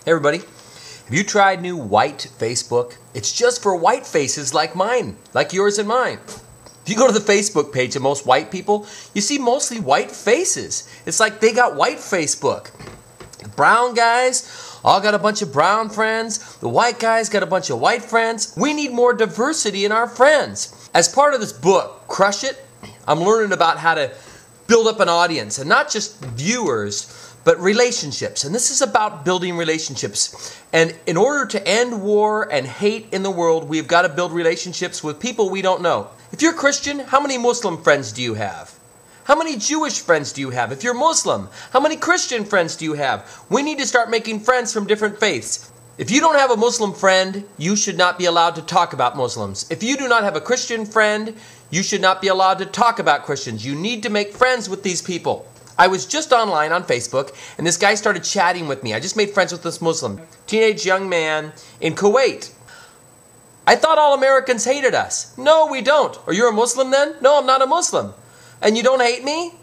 Hey everybody, have you tried new white Facebook? It's just for white faces like mine, like yours and mine. If you go to the Facebook page of most white people, you see mostly white faces. It's like they got white Facebook. The brown guys all got a bunch of brown friends. The white guys got a bunch of white friends. We need more diversity in our friends. As part of this book, Crush It, I'm learning about how to build up an audience, and not just viewers, but relationships. And this is about building relationships. And in order to end war and hate in the world, we've got to build relationships with people we don't know. If you're Christian, how many Muslim friends do you have? How many Jewish friends do you have? If you're Muslim, how many Christian friends do you have? We need to start making friends from different faiths. If you don't have a Muslim friend, you should not be allowed to talk about Muslims. If you do not have a Christian friend, you should not be allowed to talk about Christians. You need to make friends with these people. I was just online on Facebook, and this guy started chatting with me. I just made friends with this Muslim, teenage young man in Kuwait. I thought all Americans hated us. No, we don't. Are you a Muslim then? No, I'm not a Muslim. And you don't hate me?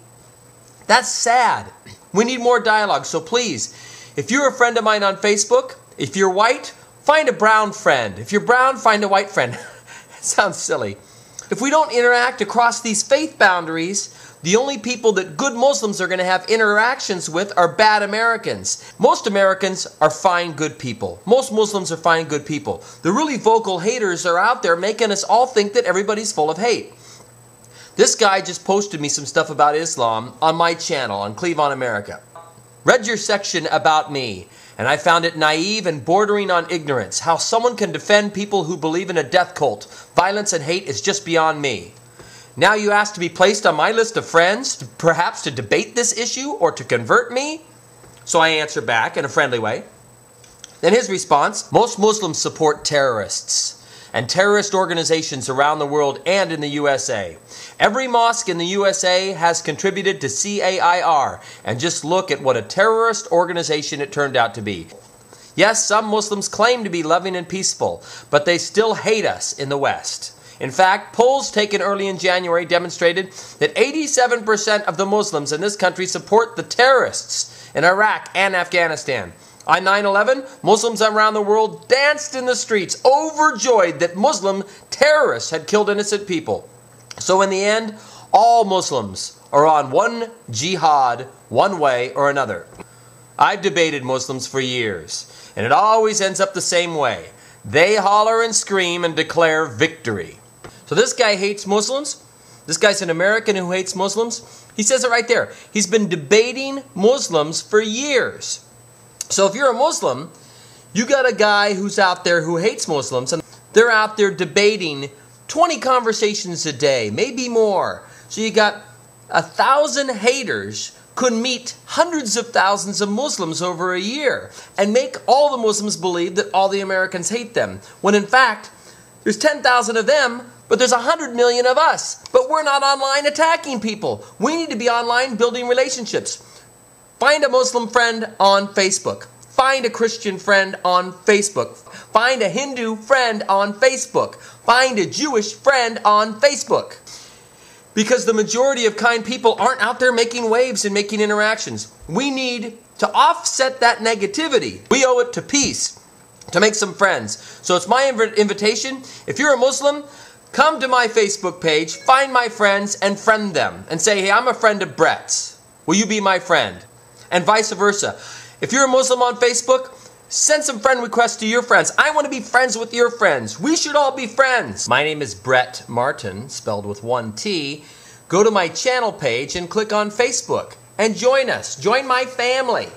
That's sad. We need more dialogue, so please, if you're a friend of mine on Facebook, if you're white, find a brown friend. If you're brown, find a white friend. It sounds silly. If we don't interact across these faith boundaries, the only people that good Muslims are going to have interactions with are bad Americans. Most Americans are fine, good people. Most Muslims are fine, good people. The really vocal haters are out there making us all think that everybody's full of hate. This guy just posted me some stuff about Islam on my channel on Cleve on America. Read your section about me, and I found it naive and bordering on ignorance. How someone can defend people who believe in a death cult. Violence and hate is just beyond me. Now you ask to be placed on my list of friends, perhaps to debate this issue or to convert me? So I answer back in a friendly way. Then his response, most Muslims support terrorists and terrorist organizations around the world and in the USA. Every mosque in the USA has contributed to CAIR, and just look at what a terrorist organization it turned out to be. Yes, some Muslims claim to be loving and peaceful, but they still hate us in the West. In fact, polls taken early in January demonstrated that 87% of the Muslims in this country support the terrorists in Iraq and Afghanistan. On 9/11, Muslims around the world danced in the streets, overjoyed that Muslim terrorists had killed innocent people. So in the end, all Muslims are on one jihad, one way or another. I've debated Muslims for years, and it always ends up the same way. They holler and scream and declare victory. So this guy hates Muslims. This guy's an American who hates Muslims. He says it right there. He's been debating Muslims for years. So if you're a Muslim, you got a guy who's out there who hates Muslims, and they're out there debating 20 conversations a day, maybe more. So you got 1,000 haters could meet hundreds of thousands of Muslims over a year and make all the Muslims believe that all the Americans hate them, when in fact, there's 10,000 of them, but there's 100 million of us. But we're not online attacking people. We need to be online building relationships. Find a Muslim friend on Facebook. Find a Christian friend on Facebook. Find a Hindu friend on Facebook. Find a Jewish friend on Facebook. Because the majority of kind people aren't out there making waves and making interactions. We need to offset that negativity. We owe it to peace to make some friends. So it's my invitation. If you're a Muslim, come to my Facebook page, find my friends and friend them. And say, hey, I'm a friend of Brett's. Will you be my friend? And vice versa. If you're a Muslim on Facebook, send some friend requests to your friends. I want to be friends with your friends. We should all be friends. My name is Brett Martin, spelled with one T. Go to my channel page and click on Facebook and join us. Join my family.